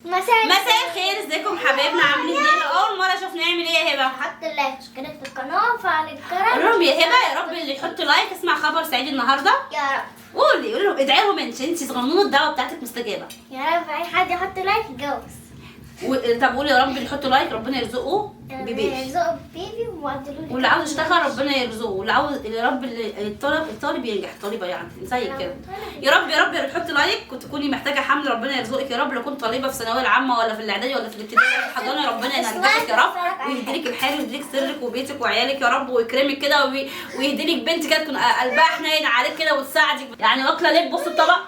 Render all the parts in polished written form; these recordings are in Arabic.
مساء الخير، ازيكم حبايبنا؟ عاملين ايه؟ اول مره اشوف نعمل ايه يا هبه؟ حط اللايك واشترك في القناه وفعل الجرس. قول لهم يا هبه يا رب اللي يحط لايك اسمع خبر سعيد النهارده. يا رب. قولي لهم ادعي لهم انت صغنونه الدعوه بتاعتك مستجابه. يا رب اي حد يحط لايك يتجوز. طب قولي يا رب اللي يحط لايك ربنا يرزقه ببيبي. يرزقه ببيبي ويعدلوا لي. واللي عاوز يشتغل ربنا يرزقه، واللي عاوز يا رب الطالب ينجح، الطالبه يعني زي كده. يا رب يا رب يا رب تحطي لايك وتكوني محتاجه حمل ربنا يرزقك يا رب. لو كنت طالبه في الثانويه العامه ولا في الاعدادي ولا في الابتدائي ولا في الحضانه ربنا ينجحك يا رب ويهديلك الحال ويهديلك سرك وبيتك وعيالك يا رب ويكرمك كده ويهديلك بنت كده تكون قلبها حنين عليك كده وتساعدك. يعني واكله لب بص الطبق.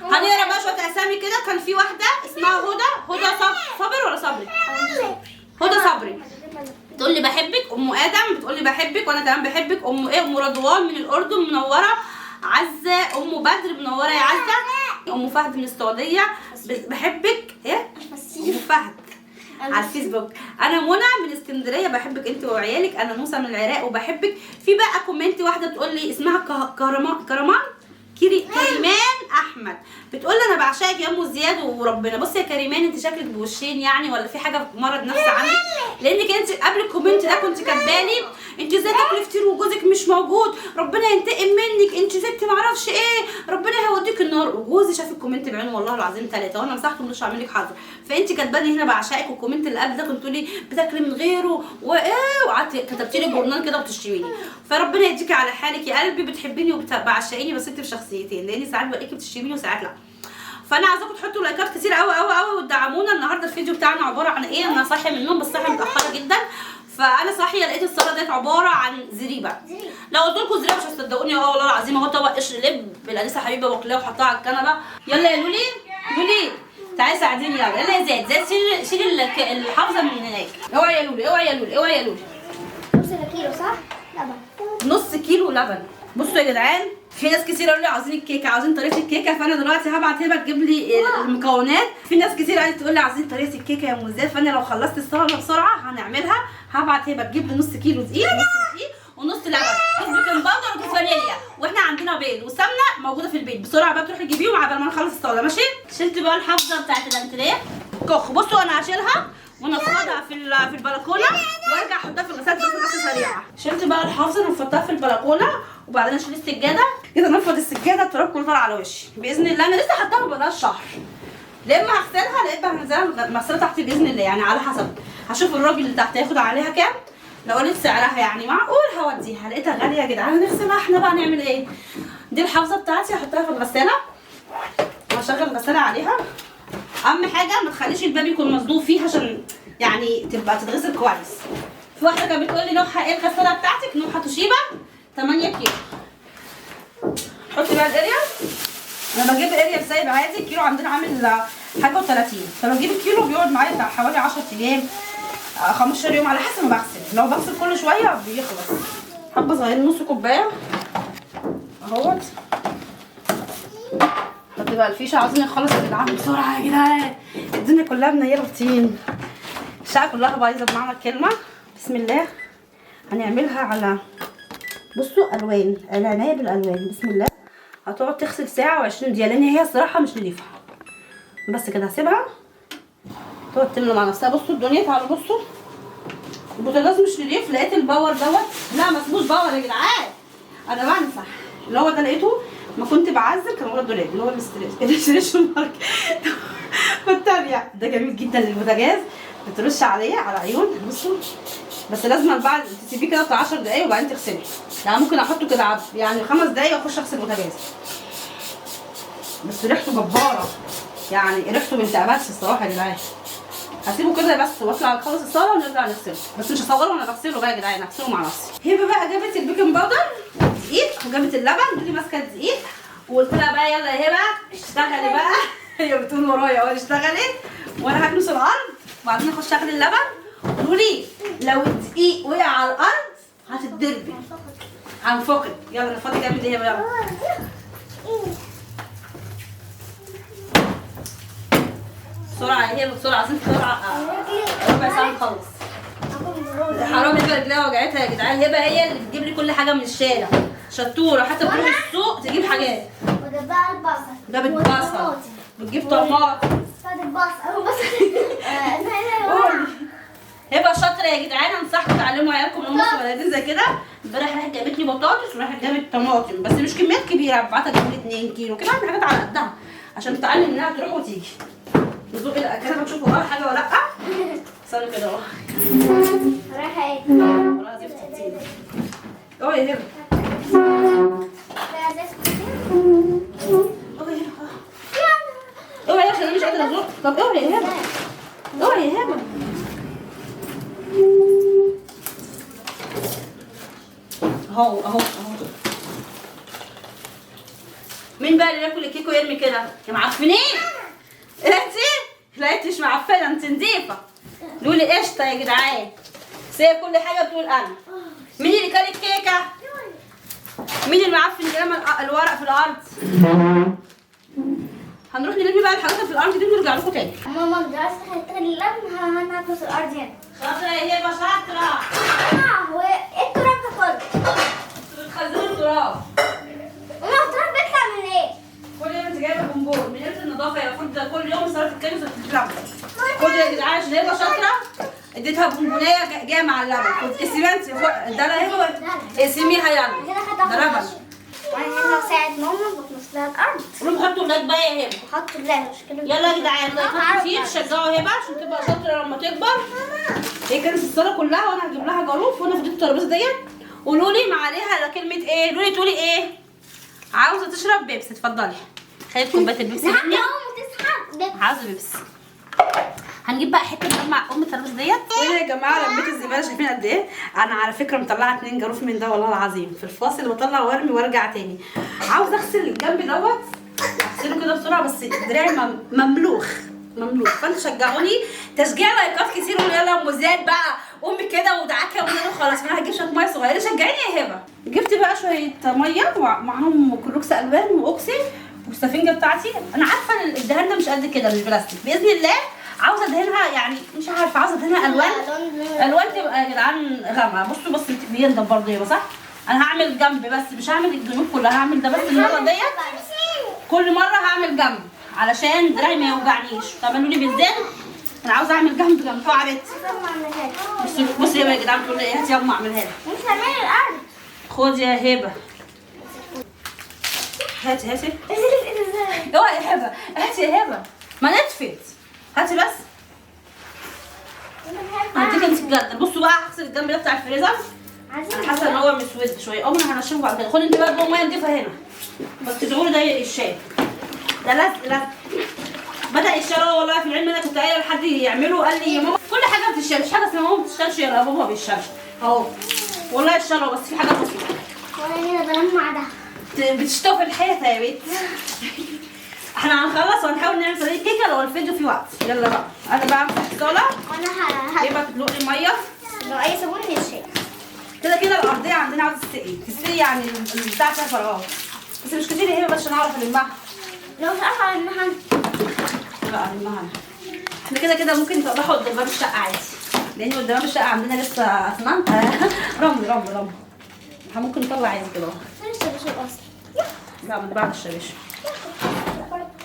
هنقرا بقى شويه اسامي كده. كان في واحده اسمها هدى صابر ولا صبري؟ هدى صبري. تقول لي بحبك. ام ادم بتقول لي بحبك وانا كمان بحبك. ام رضوان من الاردن منوره. عزه ام بدر منوره يا عزه. ام فهد من السعوديه بحبك. ايه ام فهد على الفيسبوك. انا منى من اسكندريه بحبك انت وعيالك. انا موسى من العراق وبحبك. في بقى كومنت واحده بتقول لي اسمها كريمان احمد بتقول لي انا بعشقك يا ام زياد وربنا. بصي يا كريمان انت شكلك بوشين يعني ولا في حاجه مرض نفسي عندك؟ لانك انت قبل الكومنت ده كنت كاتبالي انت ازاي تاكلي فطير وجوزك مش موجود، ربنا ينتقم منك، انت ست معرفش ايه، ربنا هيوديك النار. وجوزي شاف الكومنت بعينه والله العظيم 3 وانا مسحته مش هعمل لك حظر. فانت كاتبالي هنا بعشقك والكومنت اللي قبل ده كنت تقولي بتاكلي من غيره وايه وقعدت كتبتي لي جورنال كده وبتشتميني. فربنا يديكي على حالك يا قلبي. بتحبيني وبتعشقيني بس انت بشخصيتين لاني ساعات بلاقيكي بتشتميني وساعات لا. فانا عايزاكم تحطوا لايكات كتير قوي قوي قوي وتدعمونا. النهارده الفيديو بتاعنا عباره عن ايه؟ انا صاحيه من النوم بس صاحيه متاخره جدا. فانا صاحيه لقيت الصلاه ديت عباره عن زريبه. لو قلت لكم زريبه مش هتصدقوني. والله العظيم اهو طبق قشر لب بالانسه حبيبه واكلاه وحطها على الكنبه. يلا يا لولي تعالي ساعديني يلا يا زياد شيلي الحافظه من هناك. اوعي يا لولي. نص كيلو صح؟ لبن. نص كيلو لبن. بصوا يا جدعان في ناس كتير قالوا لي عاوزين الكيكه عاوزين طريقه الكيكه. فانا دلوقتي هبعت هبه تجيب لي المكونات. في ناس كتير قالت تقول لي عاوزين طريقه الكيكه يا ام زياد. فانا لو خلصت الصلاه بسرعه هنعملها. هبعت هبه تجيب لي نص كيلو دقيق ونص لبن كيس بيكنج باودر وكيس فانيليا. واحنا عندنا بيض وسمنه موجوده في البيت. بسرعه بقى تروحي تجيبيهم عبال ما نخلص الصلاه. ماشي؟ شلت بقى الحافظه بتاعت الانتريه كخ. بصوا انا هشيلها ونفضها في البلكونه وارجع احطها في الغساله بس سريعه. شلت بقى الحافظه ونفضها في البلكونه وبعدين اشيل السجاده كده. نفض السجاده التراب كله طالع على وشي باذن الله. انا لسه حاطاها بقالهاش شهر. لا اما هغسلها لا اما هنزلها مغسله تحت باذن الله. يعني على حسب هشوف الراجل اللي تحت هياخد عليها كام. لو قلت سعرها يعني معقول هوديها. لقيتها غاليه يا جدعان هنغسلها. احنا بقى نعمل ايه؟ دي الحافظه بتاعتي هحطها في الغساله وهشغل الغساله عليها. اهم حاجه ما تخليش الباب يكون مصدوف فيها عشان يعني تبقى تتغسل كويس. في واحده كانت بتقول لي نوعها ايه الغساله بتاعتك؟ نوعها توشيبا 8 كيلو. حطي بقى الاريال. انا بجيب اريال سايب عادي. الكيلو عندنا عامل حاجه و30. فبجيب الكيلو بيقعد معايا بتاع حوالي 10 ايام 15 يوم على حسب ما بغسل. لو بغسل كل شويه بيخلص. حبه صغيرين نص كوبايه اهوت. حطي بقى الفيشه. عاوزين نخلص يا جدعان بسرعه يا جدعان. الدنيا كلها منيره طين. الشقه كلها بايظه بمعنى الكلمه. بسم الله. هنعملها على بصوا الوان العنايه بالالوان. بسم الله. هتقعد تغسل ساعه و20 دقيقه لان هي الصراحه مش نضيفه. بس كده هسيبها تقعد تملى مع نفسها. بصوا الدنيا تعالوا بصوا البوتاجاز مش نضيف. لقيت الباور دوت. لا ما اسموش باور يا جدعان. انا بنسى اللي هو ده. لقيته ما كنت بعزل كان ورا الدولاب اللي هو الاستريشن مارك والتانية. ده جميل جدا للبوتاجاز. بترش عليه على عيون. بصوا بس لازم بعد تسيبيه كده بتاع 10 دقايق وبعدين تغسليه. يعني ممكن احطه كده يعني 5 دقايق واخش اغسل البوتاجاز. بس ريحته جباره يعني ريحته بنت امس الصراحه يا جدعان. هسيبه كده بس واطلع اخلص الصلاه ونرجع نغسله. بس مش هصوره وانا بغسله بقى يا جدعان. هغسله مع نفسي. هبه بقى جابت البيكنج باودر دقيق وجابت اللبن. دي ماسكه الدقيق وقلت لها بقى يلا يا هبه اشتغلي بقى. هي بتقول ورايا اهو اشتغلت وانا هكنس الارض وبعدين اخش اغلي اللبن. قولوا لي لو الدقيق وقع على الارض هتتضربي هنفقد. يلا نفضي جامد يا هبه يلا. بسرعه يا هبه بسرعه. عايزين بسرعه ربع ساعه نخلص. حرام يبقى رجليها وجعتها يا جدعان. هبه هي اللي بتجيب لي كل حاجه من الشارع. شطوره حتى بتروح السوق تجيب حاجات. وجاب بقى البصل. جابت بصل بتجيب طماطم فاضل باص اهو بس. هبه شاطره يا جدعان، انصحكم تعلموا عيالكم ان هم صغيرين زي كده. امبارح راحت جابت لي بطاطس وراحت جابت طماطم، بس مش كميات كبيره، بعتها تجيب لي 2 كيلو كده، اعمل حاجات على قدها عشان تتعلم انها تروح وتيجي. نزوق الاكل تشوفوا اه حاجه ولا لا. استنوا كده اهو. رايحه ايه؟ والله زفت كتير. اهو يا هبه. اهو يا هبه. اوعي يا عشان انا مش قادره ازق. طب اوعي يا هبه. اوعي يا هبه. اهو اهو اهو. مين بقى اللي ياكل الكيك ويرمي كده؟ يا معفنين! انتي؟ لقيتش معفنه، انت نضيفه. لولي قشطه يا جدعان. سيب كل حاجه بتقول انا. مين اللي كل الكيكه؟ مين المعفن اللي رمى الورق في الارض؟ هنروح نلم بقى الحاجات اللي في الارض دي ونرجع لكم تاني. ماما درست هتتكلم هناكل في الارض هنا. شاطره يا هبه شاطره. هو ايه التراب ده كله؟ بتخزنوا التراب. ماما التراب بيطلع من ايه؟ كل يوم انت جايبه بونبون من امتى النظافه يا المفروض كل يوم صلاه الكنز بتتلم. خد يا جدعان عشان هبه شاطره اديتها بونبونيه جايه مع اللبن. خد اسميها انت ده لا هبه اسميها يلا. ده لبن. وانا هنا بساعد ماما بكنس لها الارض. روحوا حطوا اللايك بقى يا هبه. حطوا لها مشكله. يلا يا جدعان لايكات كتير شجعوا هبه عشان تبقى شاطره لما تكبر. هي كانت الصاله كلها وانا هجيب لها جاروف وانا فضيت الترابيزه ديت. قولوا لي ما عليها كلمه ايه؟ لولي تقولي ايه؟ عاوزه تشرب بيبسي اتفضلي. خدت كوبايه البيبسي. لا ماما تسحب. عاوزه بيبسي. هنجيب بقى حته مع ام الترابيزه ديت. وانا يا جماعه لميت الزباله شايفين قد ايه؟ انا على فكره مطلعه 2 جاروف من ده والله العظيم. في الفاصل بطلع وارمي وارجع تاني. عاوزه اغسل الجنب دوت اغسله كده بسرعه بس دراعي مملوخ. فانتوا شجعوني تشجيع لايكات كتير وقولوا يلا يا ام زياد بقى قومي كده ودعاكي وقولي خلاص انا هجيب شويه ميه صغيره. شجعيني يا هبه. جبت بقى شويه ميه ومعاهم كلوكس الوان واوكسي والسفنجه بتاعتي. انا عارفه الدهان ده مش قد كده مش بلاستيك باذن الله. عاوزه ادهنها يعني مش عارفه عاوزه ادهنها الوان تبقى يا جدعان غامقه. بصوا بس بيندم برضه يبقى صح. انا هعمل جنب بس مش هعمل الجنوب كلها. هعمل ده بس المره ديت. كل مره هعمل جنب علشان دراعي ما يوجعنيش. تعملوا لي بالزين. انا عاوزه اعمل جنب جنبها يا بنتي. بصي يا جدعان تقول لي ايه؟ هاتي يما اعملها لك. مش هعمل الارض. خد يا هبه. هاتي اوعي يا هبه. هاتي يا هبه ما نتفت. هاتي بس. هديك انت بجد. بصوا بقى هغسل الجنب ده بتاع الفريزر. انا حاسه ان هو مسود شويه. انا هنشفه بعد كده. خدي انت بقى ميه نضيفها هنا بس تدعوا لي ده الشاي ده لزق. بدأ يشتغل والله في العلم. انا كنت قايله لحد يعمله قال لي يا ماما كل حاجه بتشتغل. مش حاجه اسمها ماما ما بتشتغلش يا بابا ما بيشتغلش اهو والله يشتغلوا بس في حاجات بسيطه. وانا هنا بلمع ده. بتشتغل في الحيطه يا بنت. احنا هنخلص وهنحاول نعمل طريقه كيكه لو الفيديو فيه وقت. يلا بقى انا بقى امسح الصاله وانا يبقى تدلق لي ميه. لو اي صابون يتشال. كده الارضيه عندنا عاوزه تستقي يعني البتاع فيها فراغات بس مش كتير هي بس عشان اعرف المها. لو مش عارفه المها لا المها احنا كده ممكن تروحوا قدام باب الشقه عادي لان قدام باب الشقه عندنا لسه اسمنت رمل احنا ممكن نطلع عادي كده. فين الشباشب اصلا؟ لا من بعد الشباشب.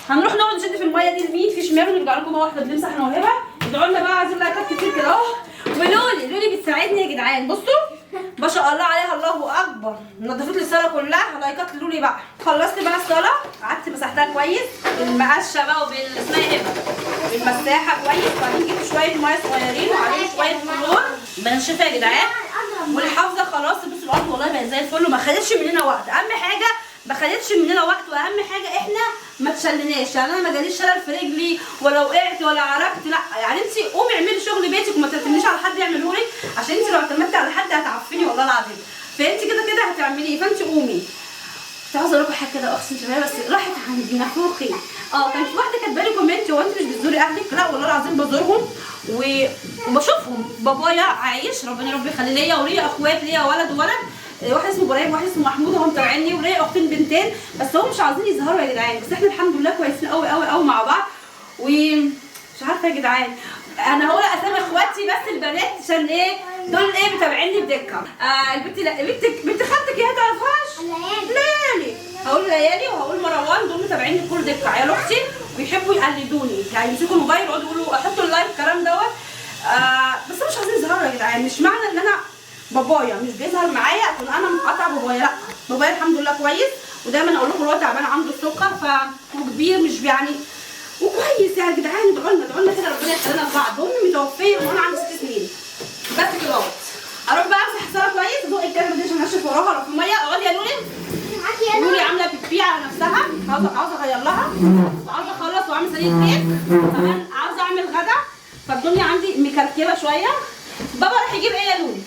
هنروح نقعد نشد في الميه دي اليمين في شمال ونرجع لكم واحده بنمسح انا وهبه. ادعوا لنا بقى عايزين لايكات كتير كده اهو. ولولي بتساعدني يا جدعان. بصوا ما شاء الله عليها الله اكبر. نضفت لي الصاله كلها. لايكات لولي بقى. خلصت بقى الصاله قعدت مسحتها كويس بالمقشه بقى اسمها هبه بالمساحه كويس. وبعدين جبت شويه ميه صغيرين وعليهم شويه كلور بنشفها يا جدعان. والحافظه خلاص. بصوا الارض والله بقت زي الفل وما خدتش مننا وقت. اهم حاجه ما خدتش مننا وقت واهم حاجه احنا ما تشلناش. يعني انا ما جاليش شلل في رجلي ولا وقعت ولا عرقت. لا يعني انت قومي اعملي شغل بيتك وما تعتمديش على حد يعمله لك عشان انت لو اعتمدتي على حد هتعفني والله العظيم. فانت كده هتعمليه. فانت قومي. كنت عاوزه اقول لكم حاجه كده اقسم بالله بس راحت عندي نافوخي. كانت في واحده كاتبه لي كومنت هو انت مش بتزوري اهلك؟ لا والله العظيم بزورهم وبشوفهم. بابايا عايش ربنا يربي يخلي ليا وليا اخوات ليا ولد وولد. واحد اسمه ابراهيم وواحد اسمه محمود هم متابعيني وليا اختين بنتين بس هم مش عاوزين يظهروا يا جدعان. بس احنا الحمد لله كويسين قوي مع بعض. ومش عارفه يا جدعان انا هقول اسامي اخواتي بس البنات عشان ايه دول ايه متابعيني بدقه. البنت لا بنت خالتك ايه تعرفهاش؟ ليالي. هقول ليالي وهقول مروان دول متابعيني بكل دقه. عيال اختي بيحبوا يقلدوني، يعني يمسكوا الموبايل يقعدوا يقولوا احطوا اللايك الكلام دوت. بس مش عايزين يظهروا يا جدعان، مش معنى ان انا بابايا مش بيظهر معايا اكون انا مقاطعه بابايا، لا بابايا الحمد لله كويس، ودايما اقول لكم هو تعبان عنده السكر فكبير مش يعني وكويس يا جدعان. ادعوا لنا كده ربنا يخلينا لبعض. امي متوفيه وانا عندي 6 سنين بس كده اهوت. اروح بقى امسح الصاله كويس، ادوق الكلمه دي عشان انشف وراها لو في ميه. اقعدي يا لولي. لولي عامله بيبي على نفسها، عاوزه اغير لها، وعاوزه اخلص واعمل صينيه بيض، كمان عاوزه اعمل غدا، فالدنيا عندي مكركبه شويه. بابا راح يجيب ايه يا لولي؟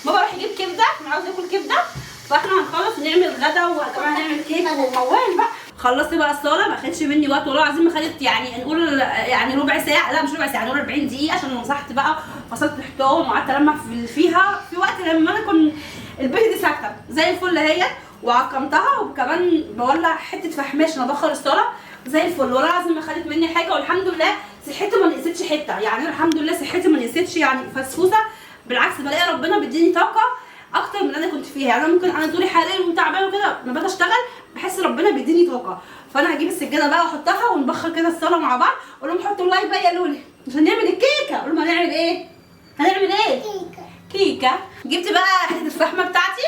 بابا راح يجيب كبده، انا عاوز اكل كبده، فاحنا هنخلص ونعمل غدا وكمان هنعمل كيك وموال بقى. خلصت بقى الصاله، ما خدتش مني وقت والله العظيم، ما خدت يعني نقول يعني ربع ساعه، لا مش ربع ساعه، نقول 40 دقيقه عشان مسحت بقى فصلت الحيطان وقعدت المع فيها في وقت لما انا كنت البيت دي ساكته زي الفل اهي، وعقمتها وكمان بولع حته فحماش عشان ابخر الصاله زي الفل والله العظيم ما خدت مني حاجه، والحمد لله صحتي ما نقصتش حته، يعني انا الحمد لله صحتي ما نقصتش يعني فسفوسه، بالعكس بلاقي ربنا بيديني طاقه اكتر من اللي انا كنت فيها. يعني انا ممكن انا طولي حاليا وتعبانه وكده لما باجي اشتغل بحس ربنا بيديني طاقه، فانا هجيب السجاده بقى واحطها ونبخر كده الصاله مع بعض. اقول لهم حطوا اللايك بقى يا لولي عشان نعمل الكيكه. اقول لهم هنعمل ايه؟ هنعمل ايه؟ كيكه. جبت بقى حته الفحمه بتاعتي.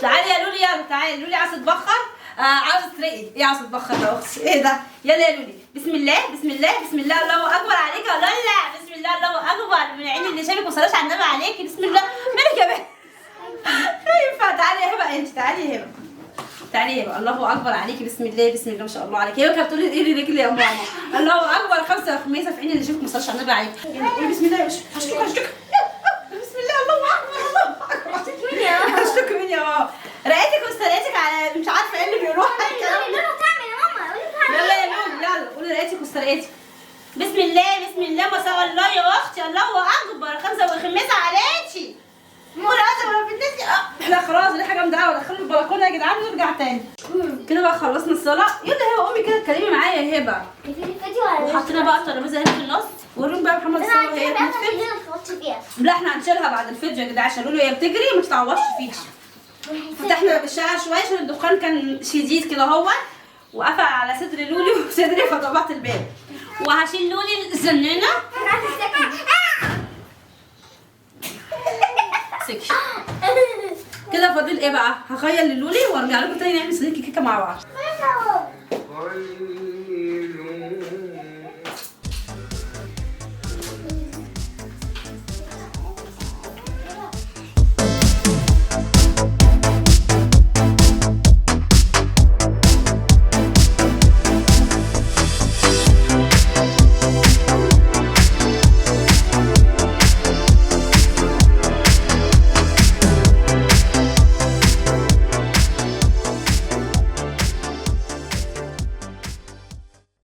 تعالي يا لولي، يلا تعالي. لولي عايزه تبخر، عاوزه تسرقي. ايه عاوزه تبخر يا اختي؟ ايه ده؟ يلا يا لولي. بسم الله بسم الله بسم الله، الله اكبر عليك يا لولا. بسم الله الله اكبر، من عين اللي شافك وصلاش على النبي عليكي. بسم الله. مالك يا بنت؟ ينفع؟ تعالي يا هبه انت، تعالي يا هبه، تعالي يا هبه. الله اكبر عليكي. بسم الله بسم الله ما شاء الله عليكي. هي كانت بتقولي ايه رجلي يا ماما. الله اكبر. خمسه خميسه في عين اللي شافك وصلاش على النبي عليكي. قولي بسم الله. هشتكي بسم الله. الله اكبر الله اكبر. هشتكي مين يا ماما؟ رقيتك واسترقيتك على مش عارفه ايه اللي بيروح يلا يا لولي يلا قولي رقيتك واسترقيتك. بسم الله بسم الله ما شاء الله يا اختي. الله اكبر. خمسه وخميسه عليكي. احنا خلاص دي حاجه مدعوه. دخلوا البلكونه يا جدعان ونرجع تاني. كده بقى خلصنا الصلاه. يلا هبه امي كده اتكلمي معايا يا هبه. وحطينا بقى الترابيزه هنا في النص. وريهم بقى محمد الصلاه وهي بتنفذ. لا احنا هنشيلها بعد الفيديو يا جدعان عشان لولو هي بتجري ما تتعورش فيها. فتحنا بالشارع شويه عشان الدخان كان شديد كده اهو، وقفل على صدر لولي وصدري فطبعت الباب. وهشيل لولي الزنانه كده. فاضل ايه بقى؟ هخيل للولي وارجع لكم تاني نعمل صينيه كيكه مع بعض.